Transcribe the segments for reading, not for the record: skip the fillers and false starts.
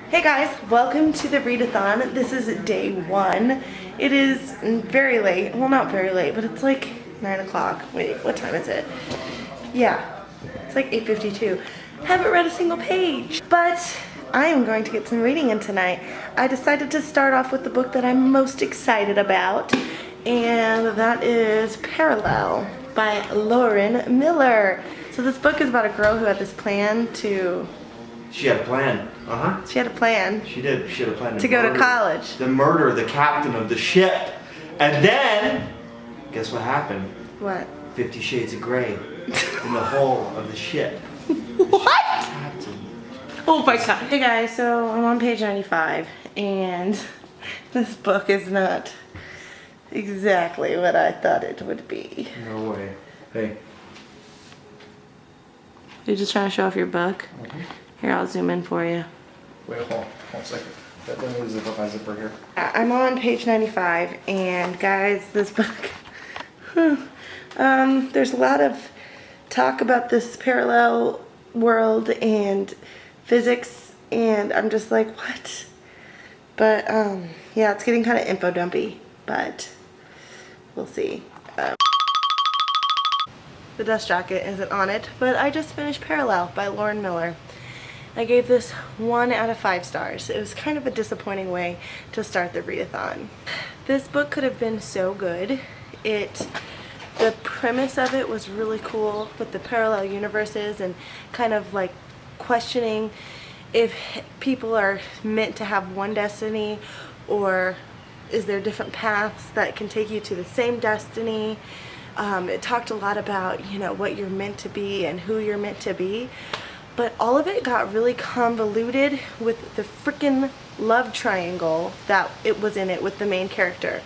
Hey guys, welcome to the readathon. This is day one. It is very late. Well, not very late, but it's like 9 o'clock. Wait, what time is it? Yeah, it's like 8:52. Haven't read a single page, but I am going to get some reading in tonight. I decided to start off with the book that I'm most excited about, and that is Parallel by Lauren Miller. So this book is about a girl who had this plan to... She had a plan. She had a plan. She did. She had a plan to go to college. To murder the captain of the ship. And then, guess what happened? What? 50 Shades of Grey in the hull of the ship. What? Oh my god. Hey guys, so I'm on page 95 and this book is not exactly what I thought it would be. No way. Hey. You're just trying to show off your book? Here, I'll zoom in for you. Wait, hold on a second. Let me zip up my zipper here. I'm on page 95 and guys, this book, there's a lot of talk about this parallel world and physics and I'm just like, what? But yeah, it's getting kind of info dumpy, but we'll see. The dust jacket isn't on it, but I just finished Parallel by Lauren Miller. I gave this 1 out of 5 stars. It was kind of a disappointing way to start the readathon. This book could have been so good. The premise of it was really cool with the parallel universes and kind of like questioning if people are meant to have one destiny or is there different paths that can take you to the same destiny. It talked a lot about, you know, what you're meant to be and who you're meant to be. But all of it got really convoluted with the freaking love triangle that it was in it with the main character.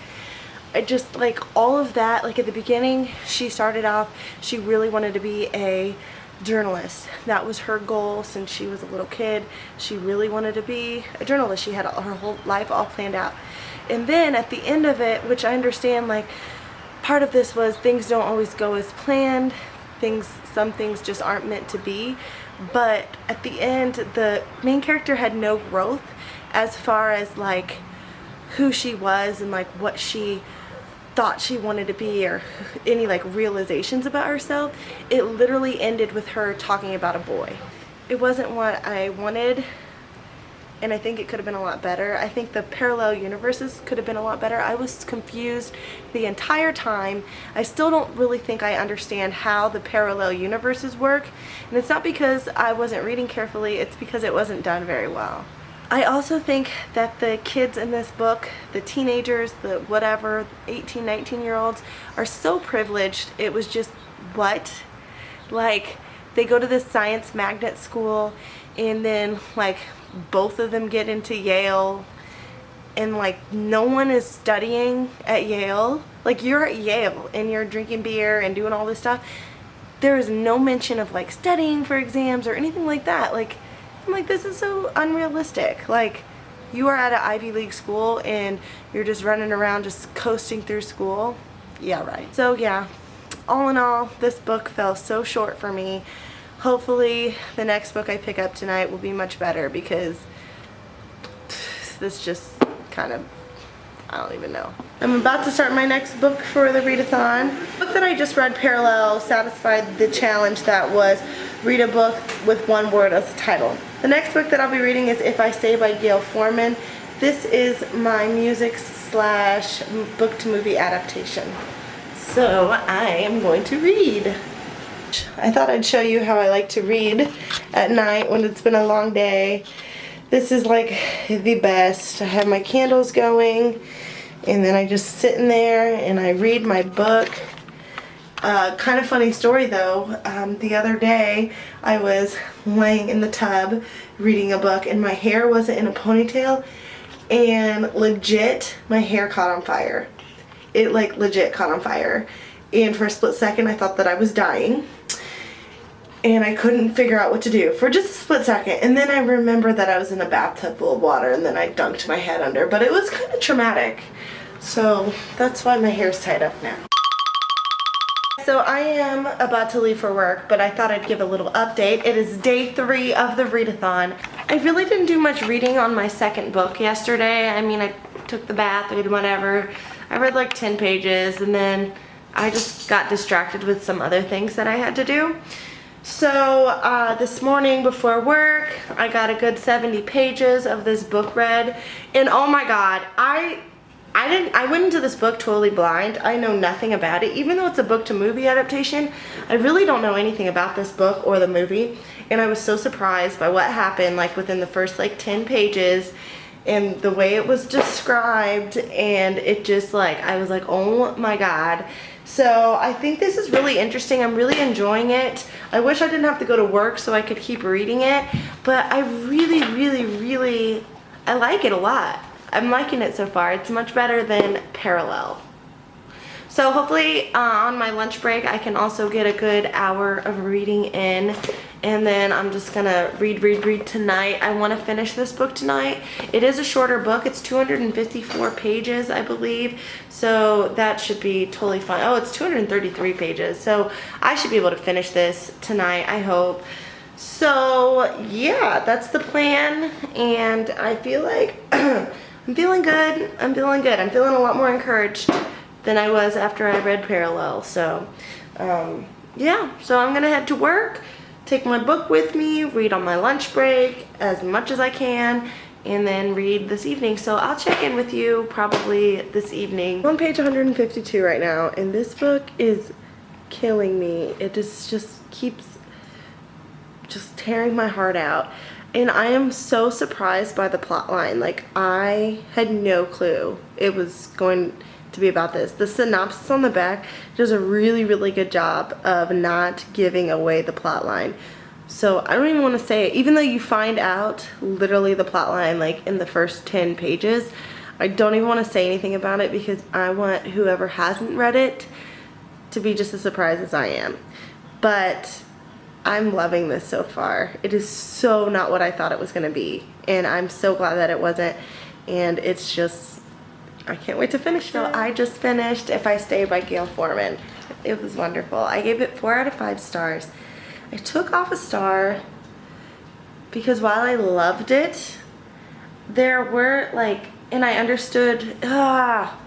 I just, like, all of that, like at the beginning, she started off, she really wanted to be a journalist. That was her goal since she was a little kid. She really wanted to be a journalist. She had her whole life all planned out. And then at the end of it, which I understand, like, part of this was things don't always go as planned. Some things just aren't meant to be. But at the end, the main character had no growth as far as like who she was and like what she thought she wanted to be or any like realizations about herself. It literally ended with her talking about a boy. It wasn't what I wanted, and I think it could have been a lot better. I think the parallel universes could have been a lot better. I was confused the entire time. I still don't really think I understand how the parallel universes work. And it's not because I wasn't reading carefully, it's because it wasn't done very well. I also think that the kids in this book, the teenagers, the whatever, 18, 19-year-olds, are so privileged. It was just, what? Like, they go to this science magnet school and then like both of them get into Yale and like no one is studying at Yale. Like, you're at Yale and you're drinking beer and doing all this stuff. There is no mention of like studying for exams or anything like that. Like, I'm like, this is so unrealistic. Like, you are at an Ivy League school and you're just running around just coasting through school. Yeah, right. So yeah, all in all, this book fell so short for me. Hopefully the next book I pick up tonight will be much better because this just kind of, I don't even know. I'm about to start my next book for the readathon. The book that I just read, Parallel, satisfied the challenge that was read a book with one word as a title. The next book that I'll be reading is If I Stay by Gail Forman. This is my music / book to movie adaptation. So I am going to read. I thought I'd show you how I like to read at night when it's been a long day. This is like the best. I have my candles going and then I just sit in there and I read my book. Kind of funny story though, the other day I was laying in the tub reading a book and my hair wasn't in a ponytail and legit my hair caught on fire. It like legit caught on fire. And for a split second I thought that I was dying and I couldn't figure out what to do for just a split second, and then I remembered that I was in a bathtub full of water and then I dunked my head under, but it was kind of traumatic, so that's why my hair's tied up now. So I am about to leave for work, but I thought I'd give a little update. It is day 3 of the readathon. I really didn't do much reading on my second book yesterday. I mean, I took the bath, I did whatever. I read like 10 pages and then I just got distracted with some other things that I had to do. So this morning before work, I got a good 70 pages of this book read, and oh my god, I went into this book totally blind. I know nothing about it. Even though it's a book to movie adaptation, I really don't know anything about this book or the movie, and I was so surprised by what happened like within the first like 10 pages and the way it was described, and it just like, I was like, oh my god. So I think this is really interesting. I'm really enjoying it. I wish I didn't have to go to work so I could keep reading it, but I really, I like it a lot. I'm liking it so far. It's much better than Parallel. So hopefully on my lunch break I can also get a good hour of reading in, and then I'm just gonna read tonight. I want to finish this book tonight. It is a shorter book. It's 254 pages, I believe, so that should be totally fine. Oh, it's 233 pages, so I should be able to finish this tonight, I hope. So yeah, that's the plan, and I feel like I'm feeling good. I'm feeling a lot more encouraged than I was after I read Parallel. So yeah, so I'm gonna head to work, take my book with me, read on my lunch break as much as I can, and then read this evening. So I'll check in with you probably this evening. I'm on page 152 right now, and this book is killing me. It just keeps just tearing my heart out. And I am so surprised by the plot line. Like, I had no clue it was going to be about this. The synopsis on the back does a really good job of not giving away the plot line. So I don't even want to say it. Even though you find out literally the plot line like in the first 10 pages, I don't even want to say anything about it because I want whoever hasn't read it to be just as surprised as I am. But I'm loving this so far. It is so not what I thought it was going to be, and I'm so glad that it wasn't. And it's just, I can't wait to finish. So I just finished If I Stay by Gail Forman. It was wonderful. I gave it 4 out of 5 stars. I took off a star because while I loved it, there were like, and I understood, I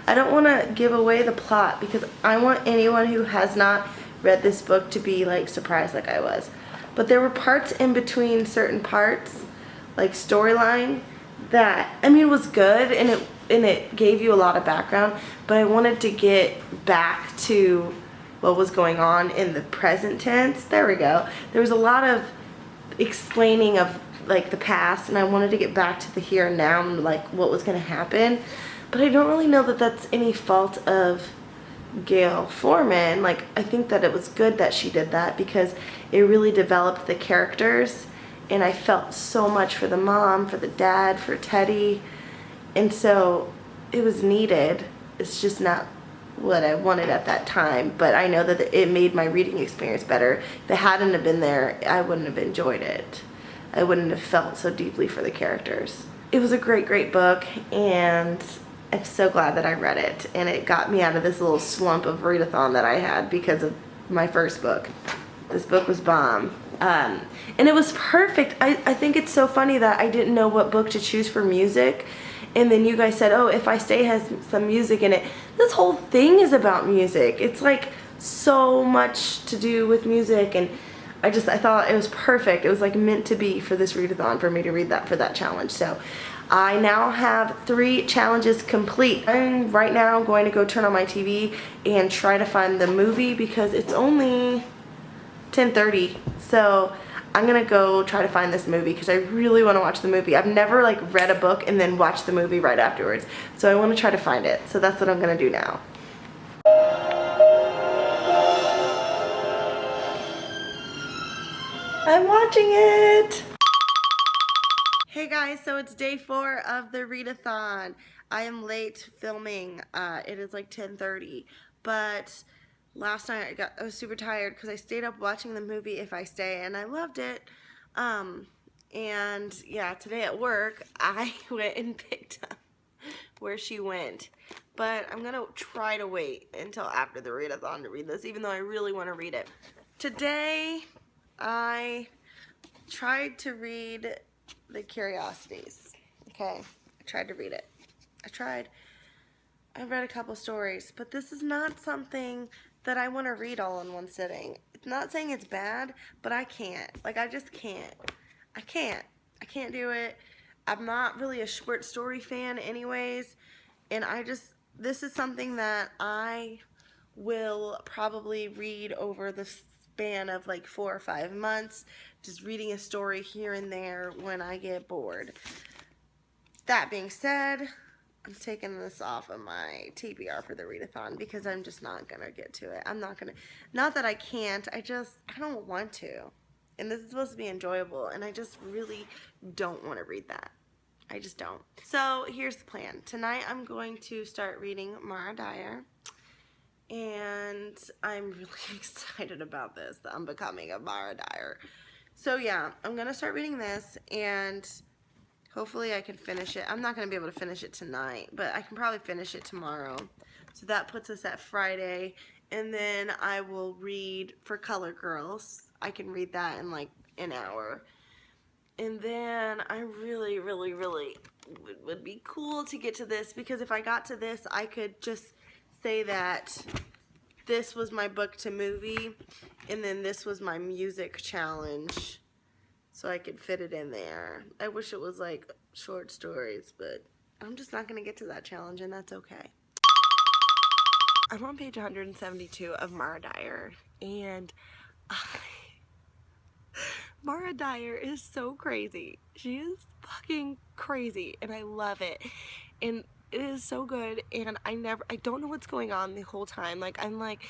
don't want to give away the plot because I want anyone who has not read this book to be like surprised like I was. But there were parts in between certain parts, like storyline, that, I mean, it was good and it gave you a lot of background, but I wanted to get back to what was going on in the present tense. There we go. There was a lot of explaining of like the past, and I wanted to get back to the here and now and like what was going to happen. But I don't really know that that's any fault of Gail Forman. Like, I think that it was good that she did that because it really developed the characters, and I felt so much for the mom, for the dad, for Teddy, and so it was needed. It's just not what I wanted at that time, but I know that it made my reading experience better. If it hadn't have been there, I wouldn't have enjoyed it. I wouldn't have felt so deeply for the characters. It was a great book, and I'm so glad that I read it, and it got me out of this little slump of readathon that I had because of my first book. This book was bomb. And it was perfect. I think it's so funny that I didn't know what book to choose for music, and then you guys said, oh, If I Stay has some music in it. This whole thing is about music. It's like so much to do with music, and I thought it was perfect. It was like meant to be for this readathon for me to read that for that challenge. So I now have 3 challenges complete. I'm right now going to go turn on my TV and try to find the movie because it's only 10:30. So I'm gonna go try to find this movie because I really want to watch the movie. I've never like read a book and then watched the movie right afterwards. So I want to try to find it. So that's what I'm gonna do now. I'm watching it. Hey guys, so it's day 4 of the readathon. I am late filming. It is like 10:30, but last night I was super tired because I stayed up watching the movie If I Stay, and I loved it. And yeah, today at work I went and picked up where she went, but I'm gonna try to wait until after the readathon to read this, even though I really want to read it. Today I tried to read The Curiosities. Okay, I tried to read it. I've read a couple stories, but this is not something that I want to read all in one sitting. It's not saying it's bad, but I can't. Like, I just can't. I can't do it. I'm not really a short story fan anyways, and this is something that I will probably read over the span of like 4 or 5 months, just reading a story here and there when I get bored. That being said, I'm taking this off of my TBR for the readathon because I'm just not gonna get to it. Not that I can't, I don't want to. And this is supposed to be enjoyable, and I just really don't want to read that. I just don't. So here's the plan. Tonight I'm going to start reading Mara Dyer, and I'm really excited about this, the Unbecoming of Mara Dyer. So yeah, I'm gonna start reading this, and hopefully I can finish it. I'm not gonna be able to finish it tonight, but I can probably finish it tomorrow. So that puts us at Friday, and then I will read for Color Girls. I can read that in like an hour. And then I really would be cool to get to this, because if I got to this, I could just say that this was my book to movie, and then this was my music challenge, so I could fit it in there. I wish it was like short stories, but I'm just not going to get to that challenge, and that's okay. I'm on page 172 of Mara Dyer, and Mara Dyer is so crazy. She is fucking crazy, and I love it. And it is so good, and I don't know what's going on the whole time. Like, I'm like,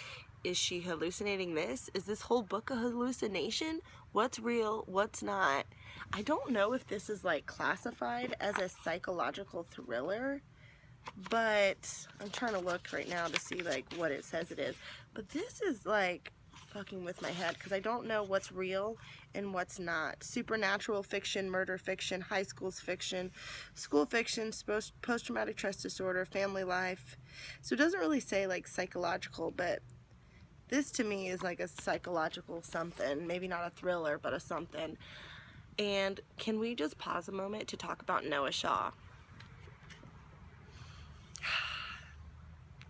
is she hallucinating this? Is this whole book a hallucination? What's real? What's not? I don't know if this is like classified as a psychological thriller, but I'm trying to look right now to see like what it says it is. But this is like fucking with my head, because I don't know what's real and what's not. Supernatural fiction, murder fiction, high school's fiction, school fiction, post-traumatic stress disorder, family life. So it doesn't really say like psychological, but this to me is like a psychological something. Maybe not a thriller, but a something. And can we just pause a moment to talk about Noah Shaw?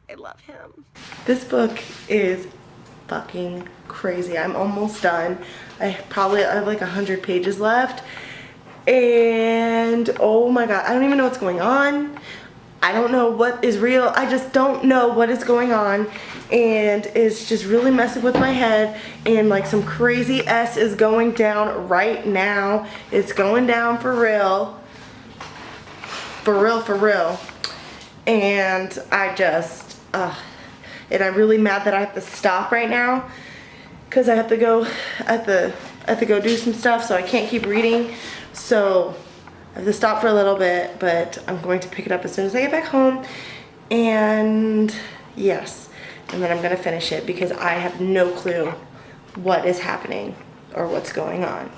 I love him. This book is fucking crazy. I'm almost done. I have like 100 pages left, and oh my god, I don't even know what's going on. I don't know what is real. I just don't know what is going on, and it's just really messing with my head, and like some crazy S is going down right now. It's going down for real. For real. And I just and I'm really mad that I have to stop right now, because I have to go do some stuff, so I can't keep reading. So I have to stop for a little bit, but I'm going to pick it up as soon as I get back home. And yes, and then I'm gonna finish it, because I have no clue what is happening or what's going on.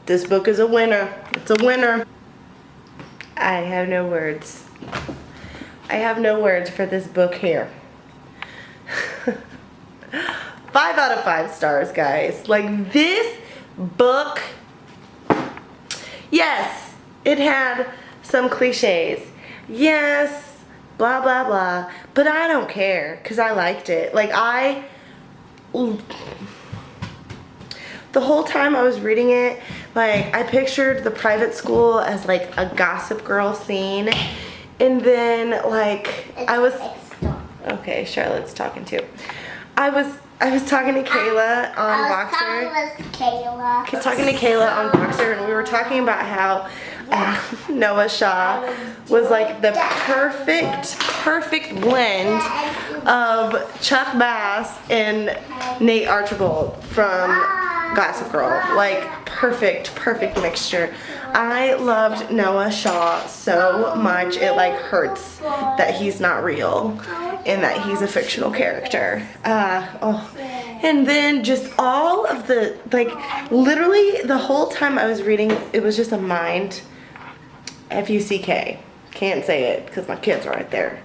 This book is a winner. It's a winner. I have no words. I have no words for this book here. 5 out of 5 stars, guys. Like, this book, yes, it had some cliches. Yes, blah, blah, blah. But I don't care, because I liked it. Like, the whole time I was reading it, like, I pictured the private school as, like, a Gossip Girl scene. And then, like, okay, Charlotte's talking too. I was talking to Kayla on Boxer. I was talking to Kayla on Boxer, and we were talking about how Noah Shaw was like the perfect blend of Chuck Bass and Nate Archibald from Gossip Girl. Like, perfect mixture. I loved Noah Shaw so much, it like hurts that he's not real and that he's a fictional character. And then just all of the, like, literally the whole time I was reading, it was just a mind, F-U-C-K. Can't say it because my kids are right there.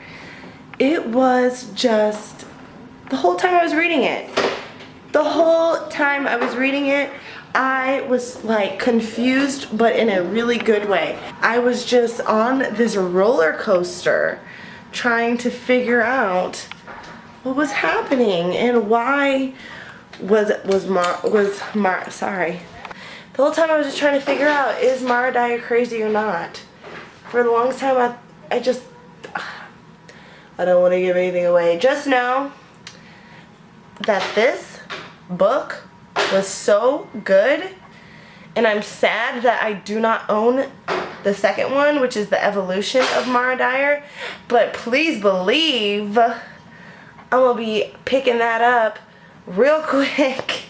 It was just, the whole time I was reading it, I was like confused, but in a really good way. I was just on this roller coaster trying to figure out what was happening and why sorry. The whole time I was just trying to figure out, is Mara Dyer crazy or not? For the longest time I don't want to give anything away. Just know that this book was so good, and I'm sad that I do not own the second one, which is the evolution of Mara Dyer, but please believe I'm gonna be picking that up real quick.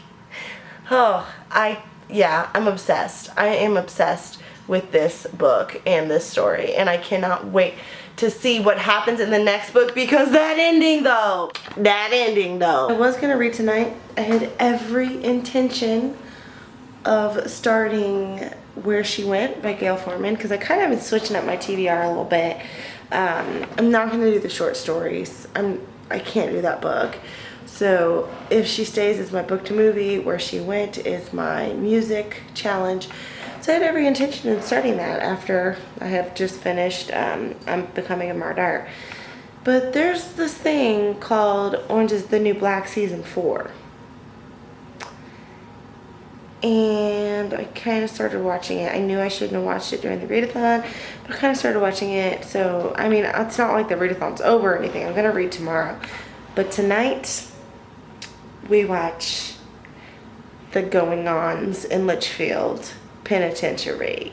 Oh, I'm obsessed. I am obsessed with this book and this story, and I cannot wait to see what happens in the next book, because that ending though. I was gonna read tonight. I had every intention of starting Where She Went by Gail Forman, because I kind of been switching up my TBR a little bit. I'm not gonna do the short stories. I can't do that book. So If She Stays is my book to movie. Where She Went is my music challenge. So I had every intention of starting that after I have just finished I'm Becoming a Mara Dyer. But there's this thing called Orange is the New Black Season 4. And I kind of started watching it. I knew I shouldn't have watched it during the readathon, but I kind of started watching it. So, I mean, it's not like the readathon's over or anything. I'm going to read tomorrow. But tonight, we watch the going-ons in Litchfield Penitentiary.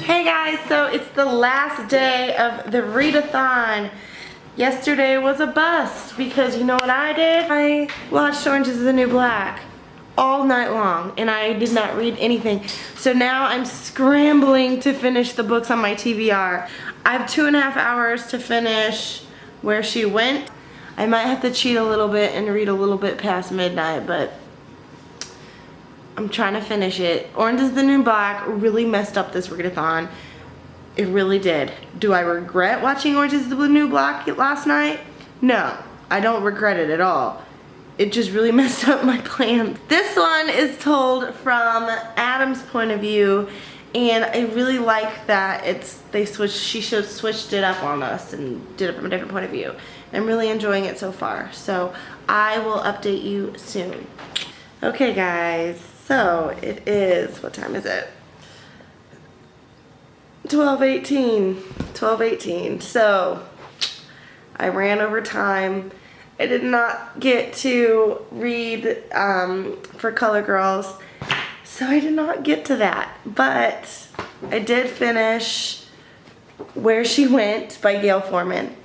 Hey guys, so it's the last day of the readathon. Yesterday was a bust because you know what I did? I watched Orange is the New Black all night long, and I did not read anything. So now I'm scrambling to finish the books on my TBR. I have 2.5 hours to finish Where She Went. I might have to cheat a little bit and read a little bit past midnight, but I'm trying to finish it. Orange is the New Black really messed up this readathon. It really did. Do I regret watching Orange is the New Black last night? No, I don't regret it at all. It just really messed up my plans. This one is told from Adam's point of view, and I really like that she switched it up on us and did it from a different point of view. I'm really enjoying it so far, so I will update you soon. Okay guys, so it is, what time is it? 12:18. So I ran over time. I did not get to read for Color Girls, so I did not get to that. But I did finish Where She Went by Gail Forman.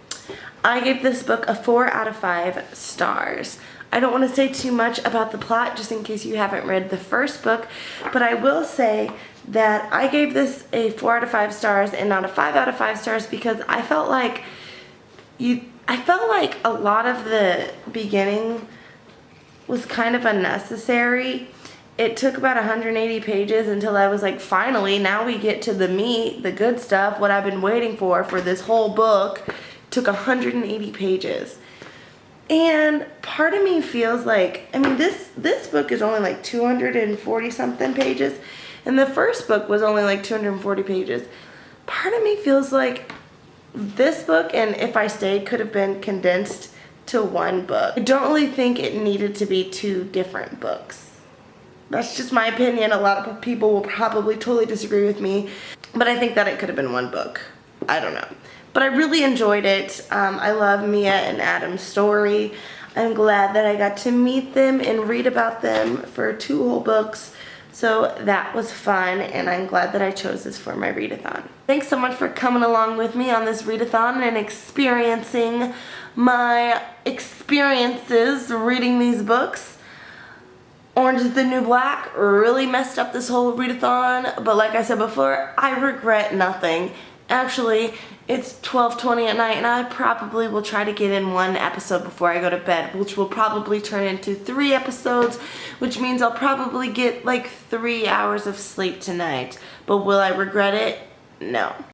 I gave this book a 4 out of 5 stars. I don't want to say too much about the plot just in case you haven't read the first book, but I will say that I gave this a 4 out of 5 stars and not a 5 out of 5 stars because I felt like a lot of the beginning was kind of unnecessary. It took about 180 pages until I was like, finally, now we get to the meat, the good stuff, what I've been waiting for this whole book. It took 180 pages. And part of me feels like, I mean, this book is only like 240 something pages, and the first book was only like 240 pages. Part of me feels like this book and If I Stayed could have been condensed to one book. I don't really think it needed to be 2 different books. That's just my opinion. A lot of people will probably totally disagree with me, but I think that it could have been 1 book. I don't know. But I really enjoyed it. I love Mia and Adam's story. I'm glad that I got to meet them and read about them for 2 whole books. So that was fun, and I'm glad that I chose this for my readathon. Thanks so much for coming along with me on this readathon and experiencing my experiences reading these books. Orange is the New Black really messed up this whole readathon, but like I said before, I regret nothing. Actually, it's 12:20 at night and I probably will try to get in one episode before I go to bed, which will probably turn into 3 episodes, which means I'll probably get like 3 hours of sleep tonight. But will I regret it? No.